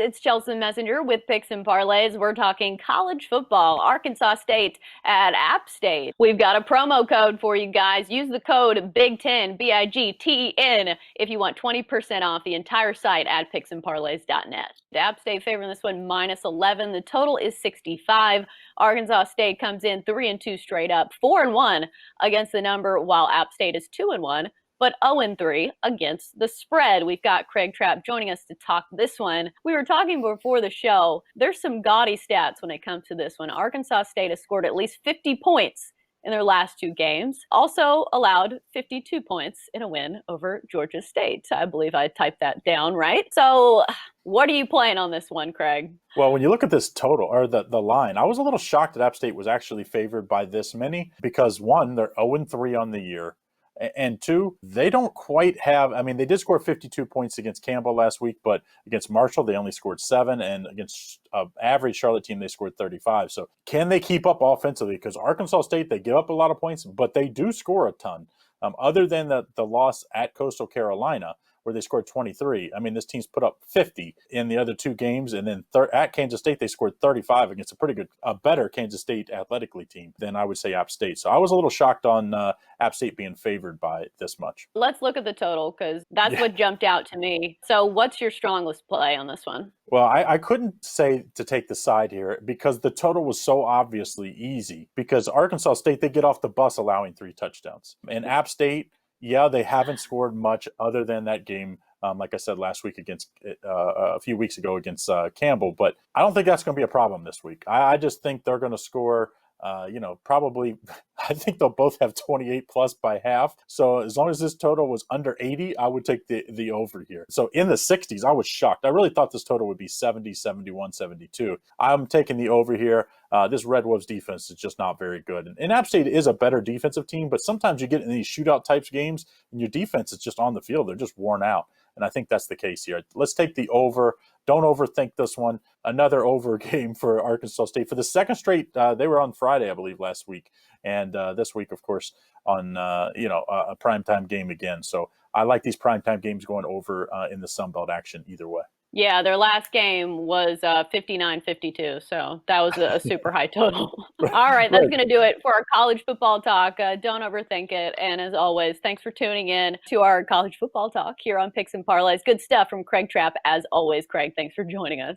It's Chelsa Messenger with Picks and Parlays. We're talking college football, Arkansas State at App State. We've got a promo code for you guys. Use the code BIG10, BIGTEN, if you want 20% off the entire site at picksandparlays.net. The App State favoring this one -11. The total is 65. Arkansas State comes in 3-2 straight up, 4-1 against the number, while App State is 2-1. But 0-3 against the spread. We've got Craig Trapp joining us to talk this one. We were talking before the show. There's some gaudy stats when it comes to this one. Arkansas State has scored at least 50 points in their last two games. Also allowed 52 points in a win over Georgia State. I believe I typed that down right. So what are you playing on this one, Craig? Well, when you look at this total, or the line, I was a little shocked that App State was actually favored by this many because, one, they're 0-3 on the year. And two, they don't quite have, I mean, they did score 52 points against Campbell last week, but against Marshall, they only scored 7. And against an average Charlotte team, they scored 35. So can they keep up offensively? Because Arkansas State, they give up a lot of points, but they do score a ton. Other than the loss at Coastal Carolina, where they scored 23. I mean, this team's put up 50 in the other two games. And then at Kansas State, they scored 35 against a better Kansas State athletically team than I would say App State. So I was a little shocked on App State being favored by this much. Let's look at the total because that's what jumped out to me. So what's your strongest play on this one? Well, I couldn't say to take the side here because the total was so obviously easy because Arkansas State, they get off the bus allowing 3 touchdowns. And App State, yeah, they haven't scored much other than that game, like I said last week against a few weeks ago against Campbell. But I don't think that's going to be a problem this week. I just think they're going to score, probably, I think they'll both have 28 plus by half. So as long as this total was under 80, I would take the over here. So in the 60s, I was shocked. I really thought this total would be 70, 71, 72. I'm taking the over here. This Red Wolves defense is just not very good. And App State is a better defensive team, but sometimes you get in these shootout types games and your defense is just on the field. They're just worn out. And I think that's the case here. Let's take the over. Don't overthink this one. Another over game for Arkansas State. For the second straight, they were on Friday, I believe, last week. And this week, of course, on a primetime game again. So I like these primetime games going over in the Sun Belt action either way. Yeah, their last game was 59-52, so that was a super high total. All right, that's going to do it for our college football talk. Don't overthink it. And as always, thanks for tuning in to our college football talk here on Picks and Parlays. Good stuff from Craig Trapp. As always, Craig, thanks for joining us.